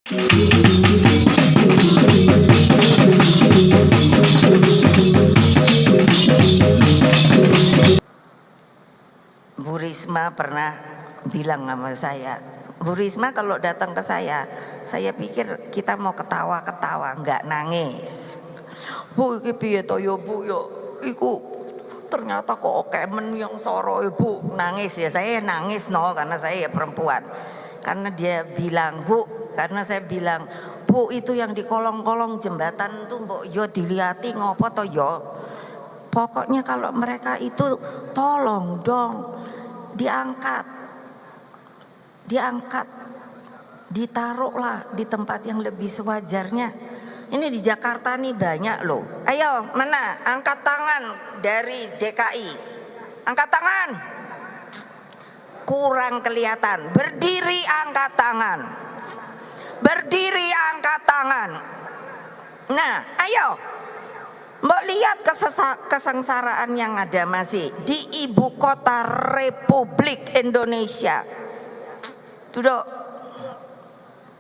Bu Risma pernah bilang sama saya, Bu Risma kalau datang ke saya pikir kita mau ketawa-ketawa, nggak nangis. Bu iki piye to ya Bu ya, iku ternyata kok kemen yang soro ibu nangis ya. Saya nangis no, karena saya ya perempuan. Karena dia bilang, Bu, karena saya bilang, Bu itu yang di kolong-kolong jembatan tuh mbok yo diliati ngopo to yo. Pokoknya kalau mereka itu tolong dong diangkat, ditaruhlah di tempat yang lebih sewajarnya. Ini di Jakarta nih banyak loh. Ayo, mana angkat tangan dari DKI? Angkat tangan. Kurang kelihatan. Berdiri angkat tangan. Berdiri angkat tangan. Nah, ayo. Mbok lihat kesengsaraan yang ada masih di ibu kota Republik Indonesia. Duduk.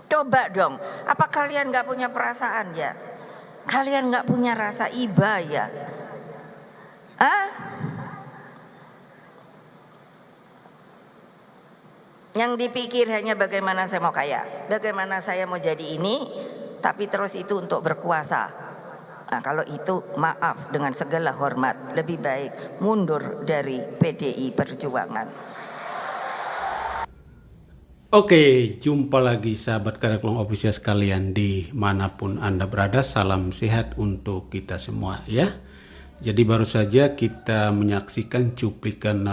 Coba dong, apa kalian nggak punya perasaan ya? Kalian nggak punya rasa iba ya? Hah? Yang dipikir hanya bagaimana saya mau kaya, bagaimana saya mau jadi ini, tapi terus itu untuk berkuasa. Nah, kalau itu maaf dengan segala hormat, lebih baik mundur dari PDI Perjuangan. Oke, jumpa lagi sahabat Karaklong Official sekalian dimanapun Anda berada. Salam sehat untuk kita semua ya. Jadi baru saja kita menyaksikan cuplikan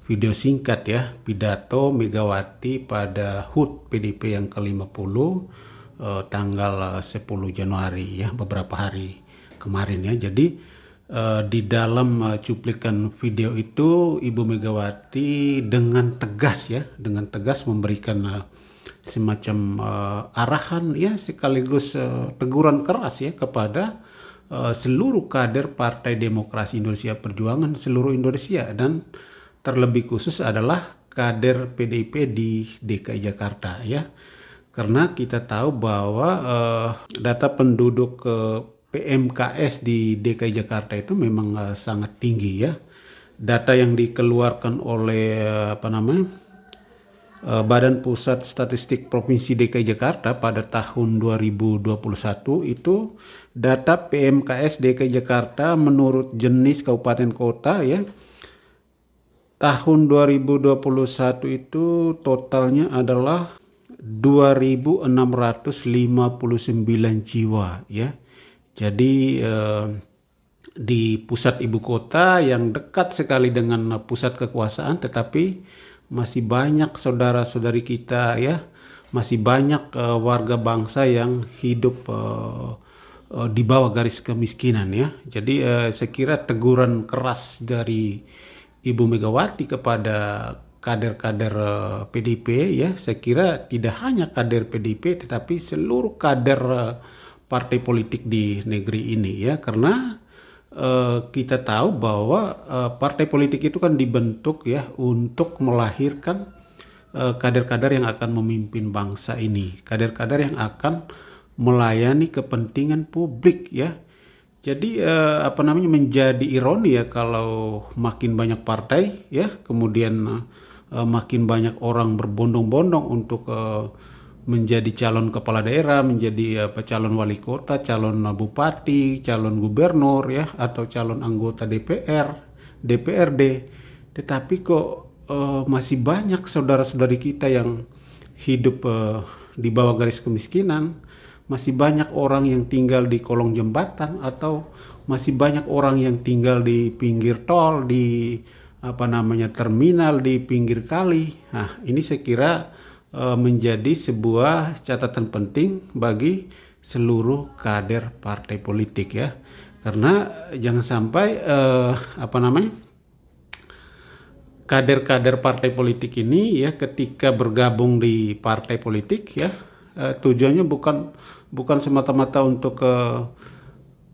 video singkat ya, pidato Megawati pada HUT PDIP yang ke-50 tanggal 10 Januari ya, beberapa hari kemarin ya. Jadi di dalam cuplikan video itu Ibu Megawati dengan tegas ya, dengan tegas memberikan semacam arahan ya, sekaligus teguran keras ya kepada seluruh kader Partai Demokrasi Indonesia Perjuangan seluruh Indonesia, dan terlebih khusus adalah kader PDIP di DKI Jakarta ya. Karena kita tahu bahwa data penduduk PMKS di DKI Jakarta itu memang sangat tinggi ya. Data yang dikeluarkan oleh Badan Pusat Statistik Provinsi DKI Jakarta pada tahun 2021 itu data PMKS DKI Jakarta menurut jenis kabupaten kota ya. Tahun 2021 itu totalnya adalah 2.659 jiwa ya. Jadi di pusat ibu kota yang dekat sekali dengan pusat kekuasaan, tetapi masih banyak saudara-saudari kita ya, masih banyak warga bangsa yang hidup di bawah garis kemiskinan ya. Jadi saya kira teguran keras dari Ibu Megawati kepada kader-kader PDIP ya, saya kira tidak hanya kader PDIP tetapi seluruh kader partai politik di negeri ini ya. Karena kita tahu bahwa partai politik itu kan dibentuk ya untuk melahirkan kader-kader yang akan memimpin bangsa ini, kader-kader yang akan melayani kepentingan publik ya. Jadi menjadi ironi ya kalau makin banyak partai ya, kemudian makin banyak orang berbondong-bondong untuk menjadi calon kepala daerah, menjadi calon wali kota, calon bupati, calon gubernur ya, atau calon anggota DPR, DPRD. Tetapi kok masih banyak saudara-saudari kita yang hidup di bawah garis kemiskinan, masih banyak orang yang tinggal di kolong jembatan, atau masih banyak orang yang tinggal di pinggir tol, di terminal, di pinggir kali. Nah, ini saya kira menjadi sebuah catatan penting bagi seluruh kader partai politik ya. Karena jangan sampai kader-kader partai politik ini ya, ketika bergabung di partai politik ya, tujuannya bukan semata-mata untuk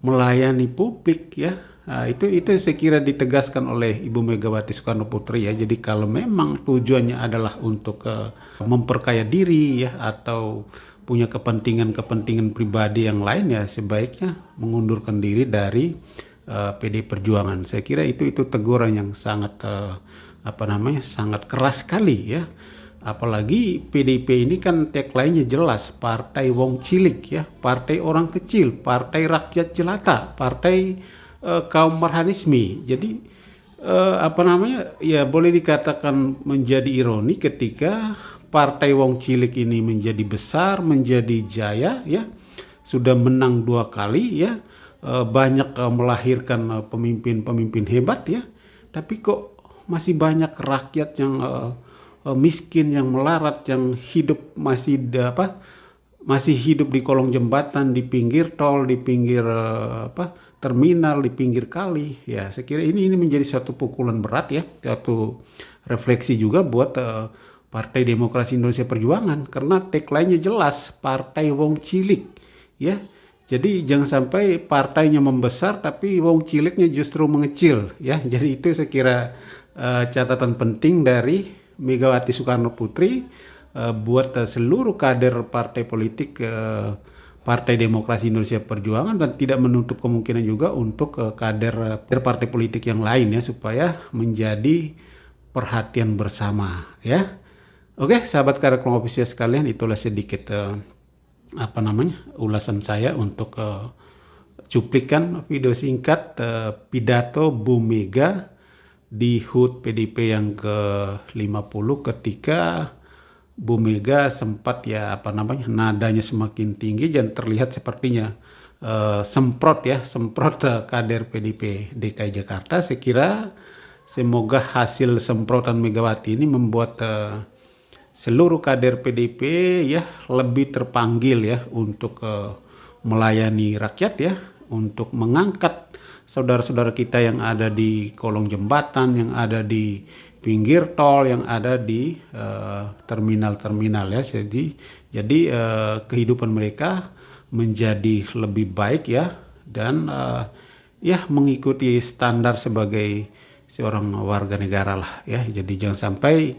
melayani publik ya. Nah, itu saya kira ditegaskan oleh Ibu Megawati Soekarno Putri ya. Jadi kalau memang tujuannya adalah untuk memperkaya diri ya, atau punya kepentingan-kepentingan pribadi yang lain, ya sebaiknya mengundurkan diri dari PD Perjuangan. Saya kira itu teguran yang sangat sangat keras sekali ya. Apalagi PDIP ini kan tagline-nya jelas, partai wong cilik ya, partai orang kecil, partai rakyat jelata, partai kaum marhanisme. Jadi ya boleh dikatakan menjadi ironi ketika partai wong cilik ini menjadi besar, menjadi jaya ya, sudah menang 2 kali ya, banyak melahirkan pemimpin-pemimpin hebat ya, tapi kok masih banyak rakyat yang miskin, yang melarat, yang hidup masih hidup di kolong jembatan, di pinggir tol, di pinggir terminal, di pinggir kali. Ya, saya kira ini menjadi satu pukulan berat ya, satu refleksi juga buat Partai Demokrasi Indonesia Perjuangan, karena tagline-nya jelas, partai wong cilik ya. Jadi jangan sampai partainya membesar tapi wong ciliknya justru mengecil ya. Jadi itu saya kira catatan penting dari Megawati Soekarno Putri buat seluruh kader partai politik Partai Demokrasi Indonesia Perjuangan, dan tidak menutup kemungkinan juga untuk kader partai politik yang lain ya, supaya menjadi perhatian bersama ya. Oke, sahabat kader kelompok usia sekalian, itulah sedikit ulasan saya untuk cuplikan video singkat pidato Bu Mega di HUT PDIP yang ke-50 ketika Bu Mega sempat nadanya semakin tinggi dan terlihat sepertinya semprot kader PDIP DKI Jakarta. Saya kira semoga hasil semprotan Megawati ini membuat seluruh kader PDIP ya lebih terpanggil ya untuk melayani rakyat ya, untuk mengangkat saudara-saudara kita yang ada di kolong jembatan, yang ada di pinggir tol, yang ada di terminal-terminal ya. Jadi kehidupan mereka menjadi lebih baik ya, dan mengikuti standar sebagai seorang warga negara lah ya. Jadi jangan sampai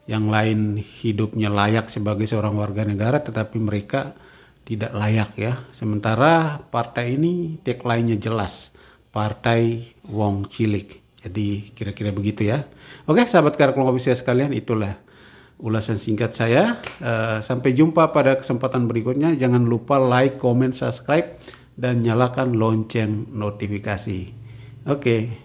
yang lain hidupnya layak sebagai seorang warga negara tetapi mereka tidak layak ya. Sementara partai ini tagline-nya jelas, partai wong cilik. Jadi kira-kira begitu ya. Oke, sahabat kader kelompok usia sekalian, itulah ulasan singkat saya. Sampai jumpa pada kesempatan berikutnya. Jangan lupa like, comment, subscribe, dan nyalakan lonceng notifikasi. Oke.